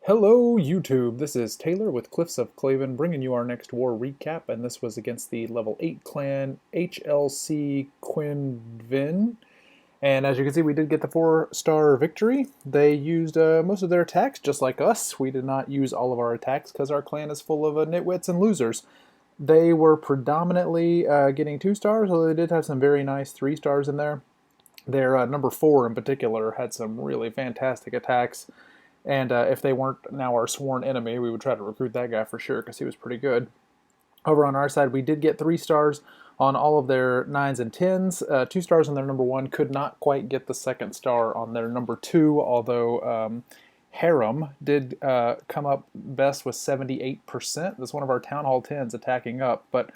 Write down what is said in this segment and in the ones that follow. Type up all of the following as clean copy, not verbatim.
Hello YouTube, this is Taylor with CliffsOfClaven bringing you our next war recap, and this was against the level 8 clan HLC.QN.VN. And as you can see, we did get the 4-star victory. They used most of their attacks just like us. We did not use all of our attacks because our clan is full of nitwits and losers. They were predominantly getting 2 stars, although they did have some very nice 3 stars in there. Their number 4 in particular had some really fantastic attacks. And if they weren't now our sworn enemy, we would try to recruit that guy for sure because he was pretty good. Over on our side, we did get 3 stars on all of their 9s and 10s. 2 stars on their number 1, could not quite get the 2nd star on their number 2, although Harem did come up best with 78%. That's one of our Town Hall 10s attacking up, but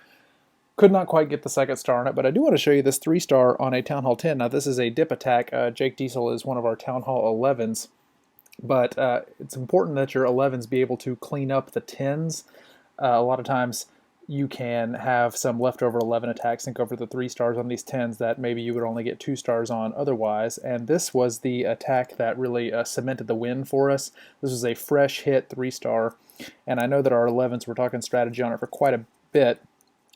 could not quite get the 2nd star on it. But I do want to show you this 3-star on a Town Hall 10. Now this is a dip attack. Jake Diesel is one of our Town Hall 11s. But it's important that your 11s be able to clean up the 10s. A lot of times you can have some leftover 11 attacks and go for the 3 stars on these 10s that maybe you would only get 2 stars on otherwise. And this was the attack that really cemented the win for us. This was a fresh hit 3-star. And I know that our 11s, we're talking strategy on it for quite a bit,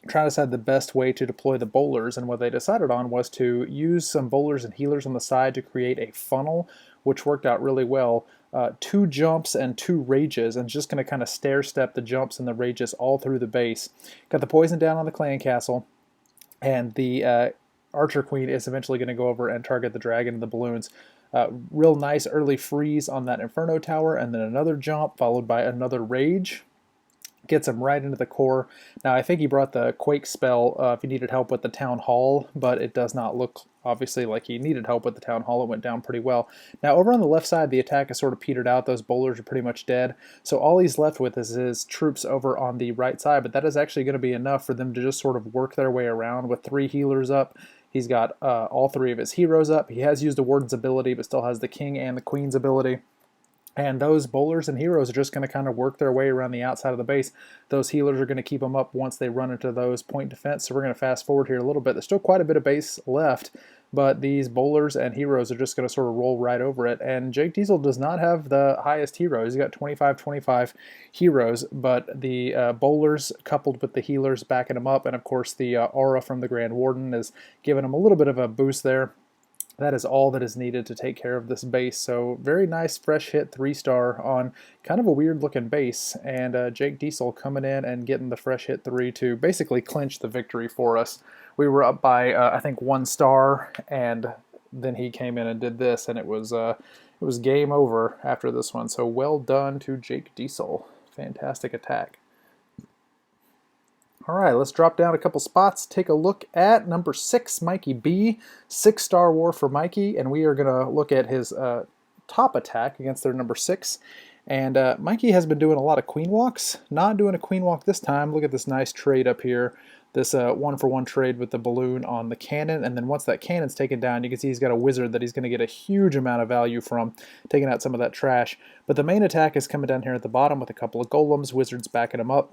trying to decide the best way to deploy the bowlers, and what they decided on was to use some bowlers and healers on the side to create a funnel, which worked out really well. 2 jumps and 2 rages, and just going to kind of stair step the jumps and the rages all through the base. Got the poison down on the clan castle, and the archer queen is eventually going to go over and target the dragon and the balloons. Real nice early freeze on that inferno tower, and then another jump followed by another rage. Gets him right into the core. Now I think he brought the Quake spell if he needed help with the Town Hall, but it does not look obviously like he needed help with the Town Hall. It went down pretty well. Now over on the left side, the attack is sort of petered out. Those bowlers are pretty much dead. So all he's left with is his troops over on the right side, but that is actually going to be enough for them to just sort of work their way around with 3 healers up. He's got all 3 of his heroes up. He has used a warden's ability, but still has the king and the queen's ability. And those bowlers and heroes are just going to kind of work their way around the outside of the base. Those healers are going to keep them up once they run into those point defense. So we're going to fast forward here a little bit. There's still quite a bit of base left, but these bowlers and heroes are just going to sort of roll right over it. And Jake Diesel does not have the highest heroes. He's got 25 heroes, but the bowlers coupled with the healers backing him up, and of course the aura from the Grand Warden is giving him a little bit of a boost there. That is all that is needed to take care of this base. So very nice fresh hit 3-star on kind of a weird looking base, and Jake Diesel coming in and getting the fresh hit 3 to basically clinch the victory for us. We were up by I think 1 star, and then he came in and did this, and it was game over after this one. So well done to Jake Diesel. Fantastic attack. All right, let's drop down a couple spots, take a look at number 6, Mikey B. 6-star war for Mikey, and we are going to look at his top attack against their number 6. And Mikey has been doing a lot of queen walks, not doing a queen walk this time. Look at this nice trade up here, this 1-for-1 trade with the balloon on the cannon, and then once that cannon's taken down, you can see he's got a wizard that he's going to get a huge amount of value from, taking out some of that trash. But the main attack is coming down here at the bottom with a couple of golems, wizards backing him up.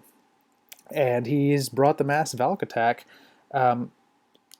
And he's brought the mass Valk attack.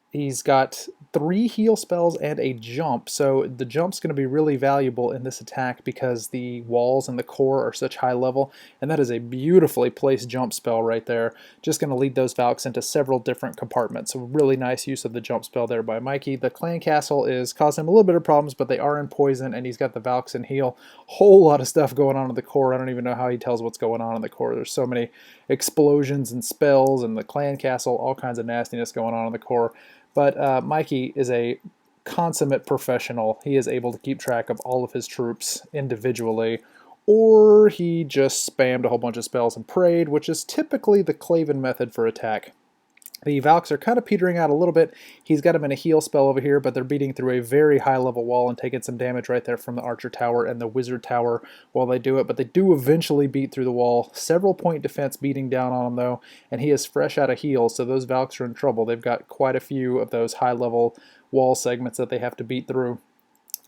He's got 3 heal spells and a jump, so the jump's going to be really valuable in this attack because the walls and the core are such high level, and that is a beautifully placed jump spell right there. Just going to lead those Valks into several different compartments. So really nice use of the jump spell there by Mikey. The clan castle is causing him a little bit of problems, but they are in poison, and he's got the Valks in heal. Whole lot of stuff going on in the core. I don't even know how he tells what's going on in the core. There's so many explosions and spells, and the clan castle, all kinds of nastiness going on in the core. But Mikey is a consummate professional. He is able to keep track of all of his troops individually, or he just spammed a whole bunch of spells and prayed, which is typically the Claven method for attack. The Valks are kind of petering out a little bit. He's got them in a heal spell over here, but they're beating through a very high level wall and taking some damage right there from the Archer Tower and the Wizard Tower while they do it. But they do eventually beat through the wall. Several point defense beating down on him though, and he is fresh out of heal, so those Valks are in trouble. They've got quite a few of those high level wall segments that they have to beat through.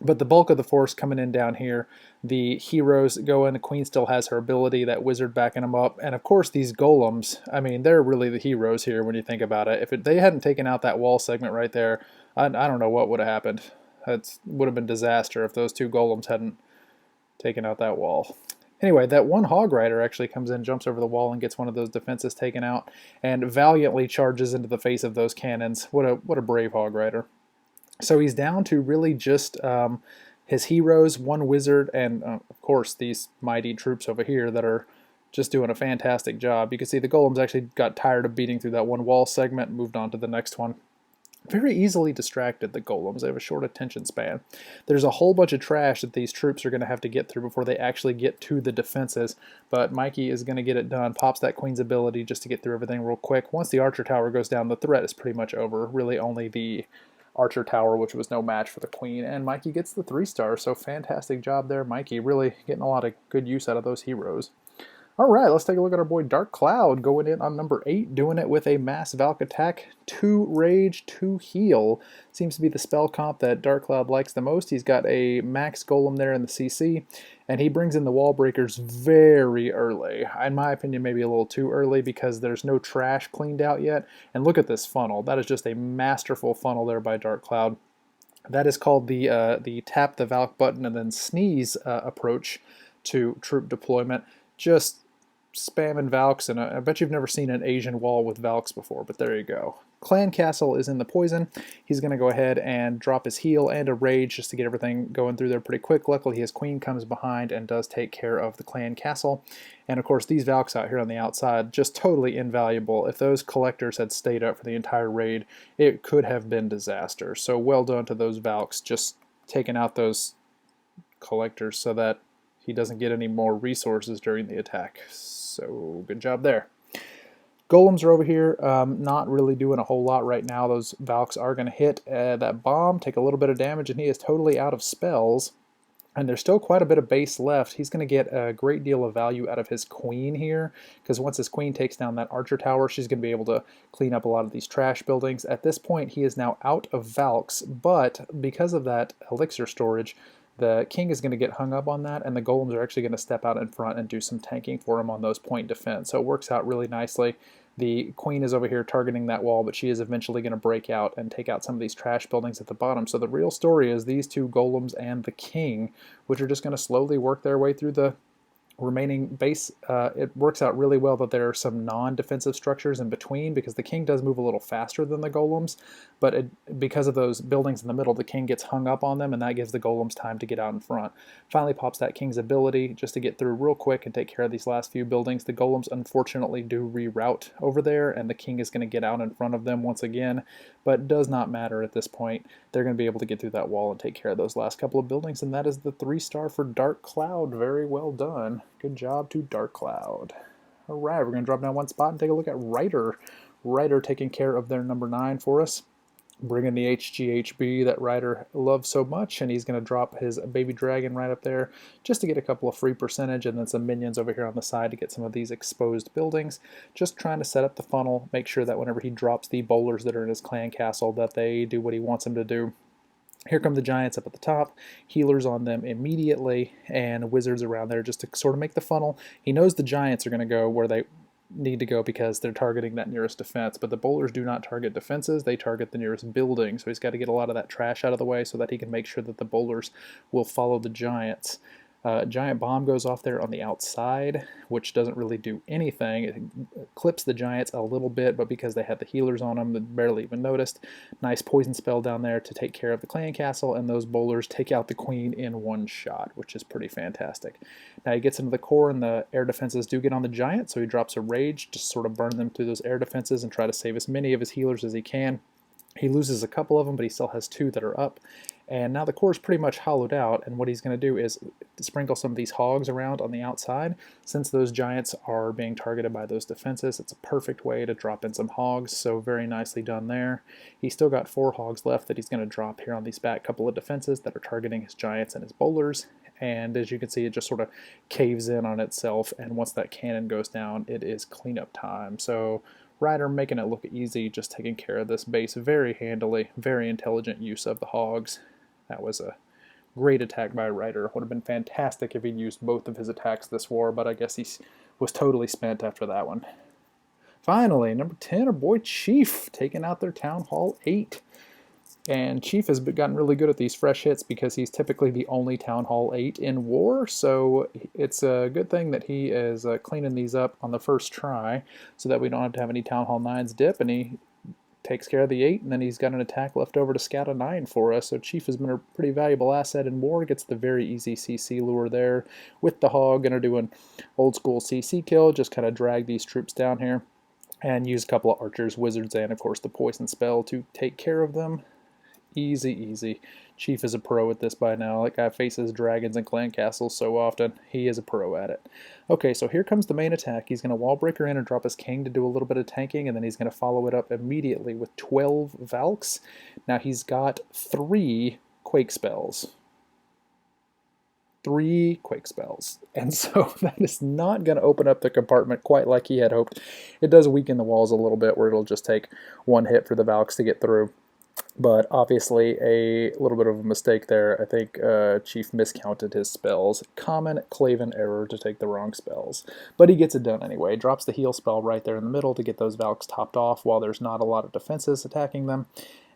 But the bulk of the force coming in down here, the heroes go in, the queen still has her ability, that wizard backing them up, and of course these golems, I mean, they're really the heroes here when you think about it. If they hadn't taken out that wall segment right there, I don't know what would have happened. It would have been disaster if those 2 golems hadn't taken out that wall. Anyway, that one Hog Rider actually comes in, jumps over the wall, and gets one of those defenses taken out, and valiantly charges into the face of those cannons. What a brave Hog Rider. So he's down to really just his heroes, one wizard, and of course these mighty troops over here that are just doing a fantastic job. You can see the golems actually got tired of beating through that one wall segment and moved on to the next one. Very easily distracted, the golems. They have a short attention span. There's a whole bunch of trash that these troops are going to have to get through before they actually get to the defenses, but Mikey is going to get it done. Pops that queen's ability just to get through everything real quick. Once the archer tower goes down, the threat is pretty much over. Really only the archer tower, which was no match for the queen, and Mikey gets the 3-star, so fantastic job there, Mikey. Really getting a lot of good use out of those heroes. Alright, let's take a look at our boy DarkCloud going in on number 8, doing it with a Mass Valk attack, 2 Rage, 2 Heal. Seems to be the spell comp that DarkCloud likes the most. He's got a Max Golem there in the CC, and he brings in the Wall Breakers very early. In my opinion, maybe a little too early because there's no trash cleaned out yet. And look at this funnel. That is just a masterful funnel there by DarkCloud. That is called the tap the Valk button and then sneeze approach to troop deployment. Just spamming Valks, and I bet you've never seen an Asian wall with Valks before, but there you go. Clan Castle is in the poison. He's going to go ahead and drop his heal and a rage just to get everything going through there pretty quick. Luckily, his queen comes behind and does take care of the Clan Castle. And of course, these Valks out here on the outside, just totally invaluable. If those collectors had stayed up for the entire raid, it could have been disaster. So well done to those Valks, just taking out those collectors so that he doesn't get any more resources during the attack. So good job there. Golems are over here, not really doing a whole lot right now. Those Valks are going to hit that bomb, take a little bit of damage, and he is totally out of spells. And there's still quite a bit of base left. He's going to get a great deal of value out of his queen here, because once his queen takes down that archer tower, she's going to be able to clean up a lot of these trash buildings. At this point, he is now out of Valks, but because of that elixir storage, the king is going to get hung up on that, and the golems are actually going to step out in front and do some tanking for him on those point defense. So it works out really nicely. The queen is over here targeting that wall, but she is eventually going to break out and take out some of these trash buildings at the bottom. So the real story is these two golems and the king, which are just going to slowly work their way through the remaining base. It works out really well that there are some non-defensive structures in between, because the king does move a little faster than the golems, but because of those buildings in the middle, the king gets hung up on them, and that gives the golems time to get out in front. Finally pops that king's ability just to get through real quick and take care of these last few buildings. The golems unfortunately do reroute over there, and the king is going to get out in front of them once again, but does not matter at this point. They're going to be able to get through that wall and take care of those last couple of buildings, and that is the 3-star for DarkCloud. Very well done. Good job to DarkCloud. Alright, we're going to drop down one spot and take a look at Ryder. Ryder taking care of their number 9 for us. Bringing the HGHB that Ryder loves so much, and he's going to drop his baby dragon right up there just to get a couple of free percentage, and then some minions over here on the side to get some of these exposed buildings. Just trying to set up the funnel, make sure that whenever he drops the bowlers that are in his clan castle, that they do what he wants them to do. Here come the giants up at the top, healers on them immediately, and wizards around there just to sort of make the funnel. He knows the giants are going to go where they need to go because they're targeting that nearest defense, but the bowlers do not target defenses, they target the nearest building, so he's got to get a lot of that trash out of the way so that he can make sure that the bowlers will follow the giants. Giant bomb goes off there on the outside, which doesn't really do anything. It clips the giants a little bit, but because they had the healers on them, they barely even noticed. Nice poison spell down there to take care of the clan castle, and those bowlers take out the queen in one shot, which is pretty fantastic. Now he gets into the core, and the air defenses do get on the giant, so he drops a rage to sort of burn them through those air defenses and try to save as many of his healers as he can. He loses a couple of them, but he still has 2 that are up. And now the core is pretty much hollowed out, and what he's going to do is sprinkle some of these hogs around on the outside. Since those giants are being targeted by those defenses, it's a perfect way to drop in some hogs, so very nicely done there. He's still got 4 hogs left that he's going to drop here on these back couple of defenses that are targeting his giants and his bowlers. And as you can see, it just sort of caves in on itself, and once that cannon goes down, it is cleanup time. So Ryder making it look easy, just taking care of this base very handily, very intelligent use of the hogs. That was a great attack by Ryder. Would have been fantastic if he'd used both of his attacks this war, but I guess he was totally spent after that one. Finally, number 10, our boy Chief, taking out their Town Hall 8. And Chief has gotten really good at these fresh hits because he's typically the only Town Hall 8 in war, so it's a good thing that he is cleaning these up on the first try so that we don't have to have any Town Hall 9s dip, and he takes care of the 8, and then he's got an attack left over to scout a 9 for us. So Chief has been a pretty valuable asset in war. Gets the very easy CC lure there with the hog. Gonna do an old school CC kill, just kind of drag these troops down here and use a couple of archers, wizards, and of course the poison spell to take care of them. Easy, easy. Chief is a pro at this by now. That guy faces dragons and clan castles so often. He is a pro at it. Okay, so here comes the main attack. He's going to wall breaker in and drop his king to do a little bit of tanking, and then he's going to follow it up immediately with 12 Valks. Now he's got 3 Quake spells. 3 Quake spells. And so that is not going to open up the compartment quite like he had hoped. It does weaken the walls a little bit where it'll just take 1 hit for the Valks to get through. But obviously a little bit of a mistake there. I think Chief miscounted his spells. Common Claven error to take the wrong spells. But he gets it done anyway. Drops the heal spell right there in the middle to get those Valks topped off while there's not a lot of defenses attacking them.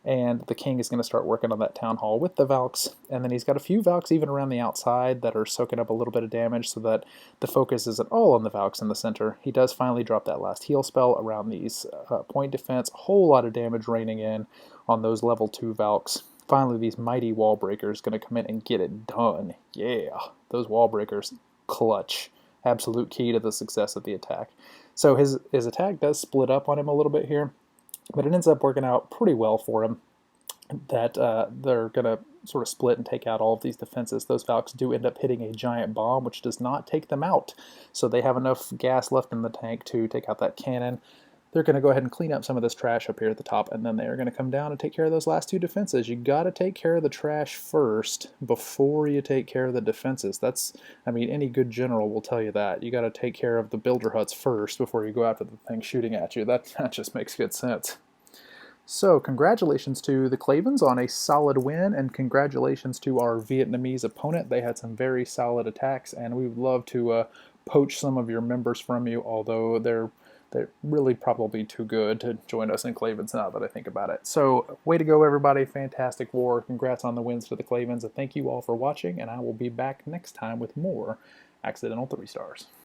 And the king is going to start working on that town hall with the Valks, and then he's got a few Valks even around the outside that are soaking up a little bit of damage so that the focus isn't all on the Valks in the center. He does finally drop that last heal spell around these point defense, a whole lot of damage raining in on those level 2 Valks. Finally, these mighty wall breakers going to come in and get it done. Yeah, those wall breakers, clutch. Absolute key to the success of the attack. So his attack does split up on him a little bit here, but it ends up working out pretty well for him that they're going to sort of split and take out all of these defenses. Those Valks do end up hitting a giant bomb, which does not take them out. So they have enough gas left in the tank to take out that cannon. They're going to go ahead and clean up some of this trash up here at the top, and then they're going to come down and take care of those last 2 defenses. You got to take care of the trash first before you take care of the defenses. That's, I mean, any good general will tell you that. You got to take care of the builder huts first before you go after the thing shooting at you. That just makes good sense. So congratulations to the Clavens on a solid win, and congratulations to our Vietnamese opponent. They had some very solid attacks, and we would love to poach some of your members from you, although they're really probably too good to join us in Clavens now that I think about it. So way to go, everybody. Fantastic war. Congrats on the wins for the Clavens, and thank you all for watching, and I will be back next time with more Accidental 3 stars.